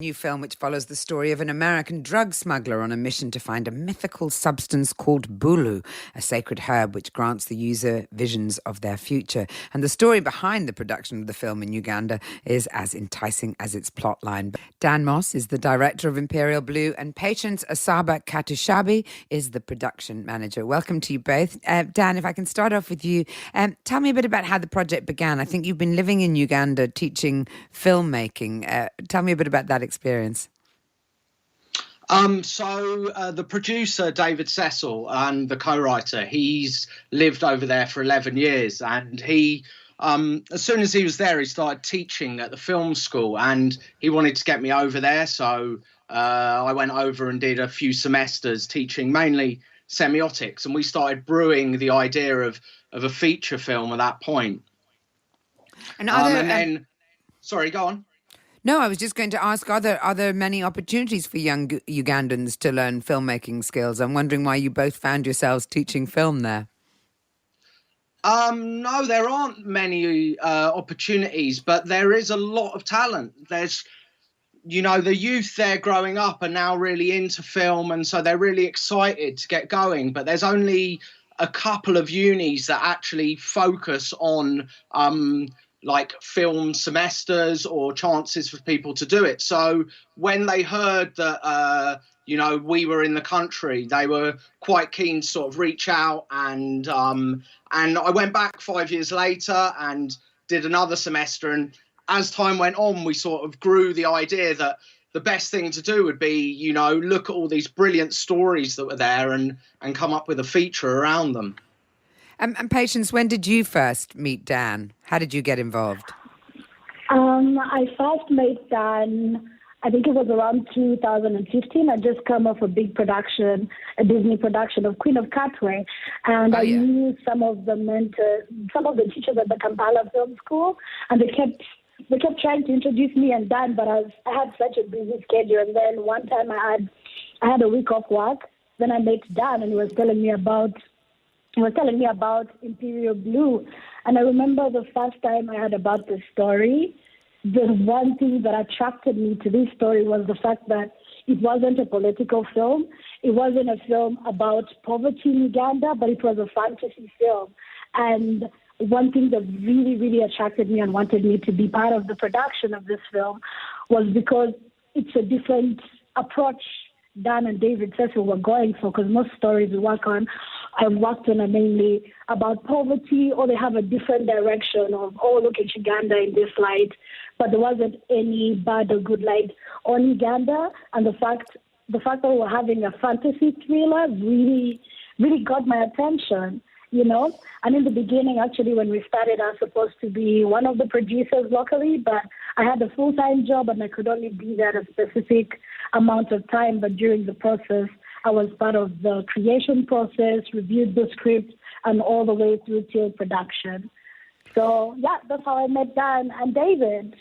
New film which follows the story of an American drug smuggler on a mission to find a mythical substance called bulu, a sacred herb which grants the user visions of their future. And the story behind the production of the film in Uganda is as enticing as its plotline. Dan Moss is the director of Imperial Blue, and Patience Asaba Katushabi is the production manager. Welcome to you both. Dan, if I can start off with you, tell me a bit about how the project began. I think you've been living in Uganda teaching filmmaking. Tell me a bit about that experience. The producer, David Cecil, and the co-writer, he's lived over there for 11 years. And he, as soon as he was there, he started teaching at the film school, and he wanted to get me over there. So I went over and did a few semesters teaching mainly semiotics. And we started brewing the idea of a feature film at that point. And sorry, go on. No, I was just going to ask, are there many opportunities for young Ugandans to learn filmmaking skills? I'm wondering why you both found yourselves teaching film there. No, there aren't many opportunities, but there is a lot of talent. There's, the youth there growing up are now really into film, and so they're really excited to get going. But there's only a couple of unis that actually focus on like film semesters or chances for people to do it. So when they heard that, we were in the country, they were quite keen to sort of reach out. And I went back 5 years later and did another semester. And as time went on, we sort of grew the idea that the best thing to do would be, look at all these brilliant stories that were there and come up with a feature around them. And Patience, when did you first meet Dan? How did you get involved? I first met Dan, I think it was around 2015. I just come off a big production, a Disney production of Queen of Katwe. And I knew some of the mentors, some of the teachers at the Kampala Film School. And they kept trying to introduce me and Dan, but I had such a busy schedule. And then one time I had a week off work. Then I met Dan, and he was telling me about Imperial Blue. And I remember the first time I heard about the story, the one thing that attracted me to this story was the fact that it wasn't a political film. It wasn't a film about poverty in Uganda, but it was a fantasy film. And one thing that really, really attracted me and wanted me to be part of the production of this film was because it's a different approach Dan and David Cecil were going for, because most stories we worked on are mainly about poverty, or they have a different direction of, look at Uganda in this light, but there wasn't any bad or good light on Uganda. And the fact that we were having a fantasy thriller really, really got my attention, And in the beginning, actually, when we started, I was supposed to be one of the producers locally, but I had a full-time job and I could only be there a specific amount of time. But during the process, I was part of the creation process, reviewed the script, and all the way through till production. So, that's how I met Dan and David.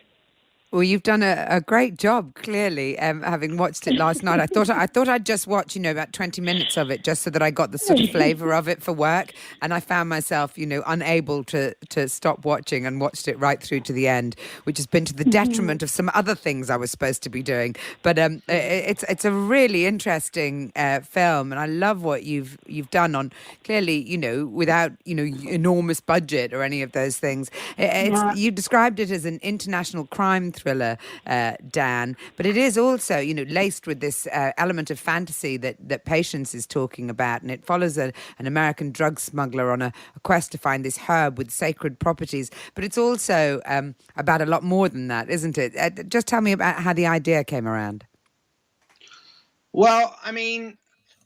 Well, you've done a great job, clearly, having watched it last night. I thought I'd just watch, about 20 minutes of it, just so that I got the sort of flavour of it for work. And I found myself, unable to stop watching, and watched it right through to the end, which has been to the detriment of some other things I was supposed to be doing. But it's a really interesting film, and I love what you've done on, clearly, without, enormous budget or any of those things. You described it as an international crime thriller, Dan, but it is also, laced with this element of fantasy that Patience is talking about, and it follows an American drug smuggler on a quest to find this herb with sacred properties. But it's also about a lot more than that, isn't it? Just tell me about how the idea came around. Well,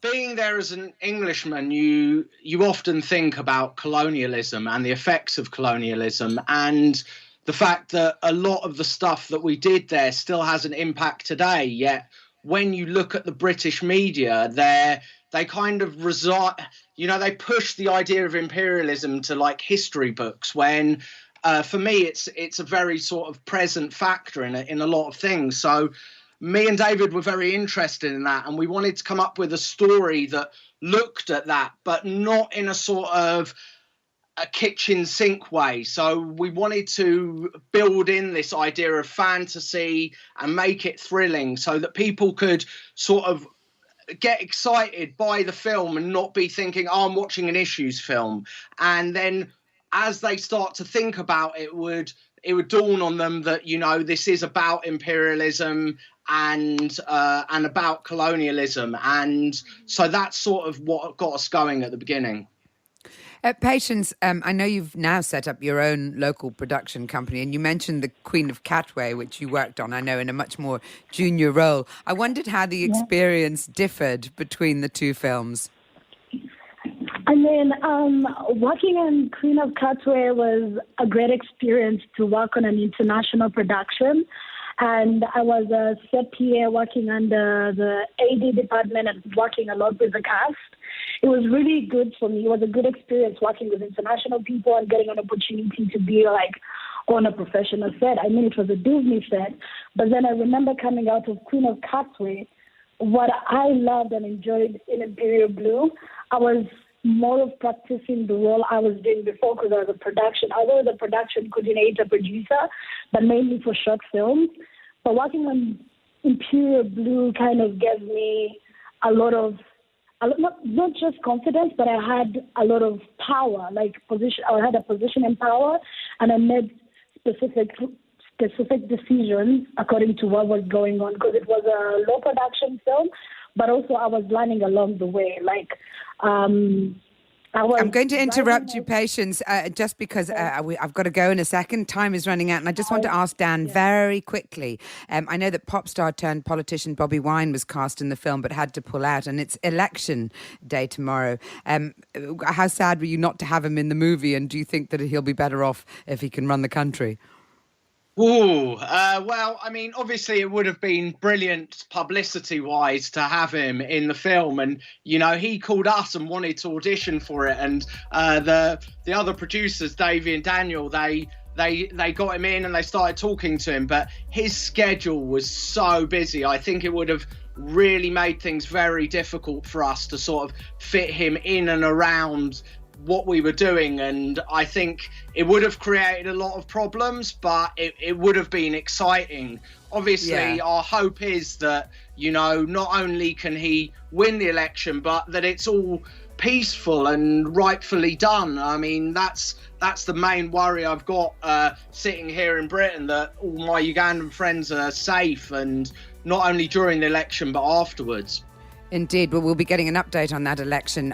being there as an Englishman, you often think about colonialism and the effects of colonialism, and the fact that a lot of the stuff that we did there still has an impact today. Yet when you look at the British media, they kind of they push the idea of imperialism to like history books, when for me it's a very sort of present factor in a lot of things. So me and David were very interested in that, and we wanted to come up with a story that looked at that, but not in a sort of a kitchen sink way. So we wanted to build in this idea of fantasy and make it thrilling so that people could sort of get excited by the film and not be thinking, oh, I'm watching an issues film. And then as they start to think about it, it would dawn on them that, you know, this is about imperialism and about colonialism. And so that's sort of what got us going at the beginning. Patience, I know you've now set up your own local production company, and you mentioned the Queen of Catway, which you worked on, I know, in a much more junior role. I wondered how the experience differed between the two films. I mean, working on Queen of Catway was a great experience to work on an international production. And I was a set PA working under the AD department and working a lot with the cast. It was really good for me. It was a good experience working with international people and getting an opportunity to be like on a professional set. I mean, it was a Disney set, but then I remember coming out of Queen of Catway, what I loved and enjoyed in Imperial Blue, I was more of practicing the role I was doing before because I was a production. I was a production coordinator, producer, but mainly for short films. But working on Imperial Blue kind of gave me a lot of, not just confidence, but I had a lot of power, like position. I had a position in power, and I made specific decisions according to what was going on, because it was a low production film, but also I was learning along the way. Like, I'm going to interrupt you, Patience, just because I've got to go in a second. Time is running out, and I just want to ask Dan very quickly. I know that pop star turned politician Bobby Wine was cast in the film but had to pull out, and it's election day tomorrow. How sad were you not to have him in the movie, and do you think that he'll be better off if he can run the country? Well, I mean, obviously it would have been brilliant publicity-wise to have him in the film, and you know, he called us and wanted to audition for it, and the other producers, Davey and Daniel, they got him in and they started talking to him, but his schedule was so busy. I think it would have really made things very difficult for us to sort of fit him in and around what we were doing, and I think it would have created a lot of problems, but it would have been exciting. Obviously, Our hope is that, you know, not only can he win the election, but that it's all peaceful and rightfully done. I mean, that's the main worry I've got sitting here in Britain, that all my Ugandan friends are safe, and not only during the election but afterwards. Indeed. Well, we'll be getting an update on that election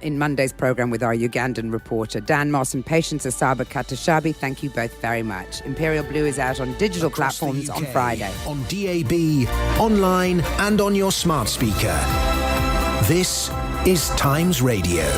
in Monday's programme with our Ugandan reporter. Dan Moss and Patience Asaba Katashabi, thank you both very much. Imperial Blue is out on digital platforms on Friday. On DAB, online and on your smart speaker. This is Times Radio.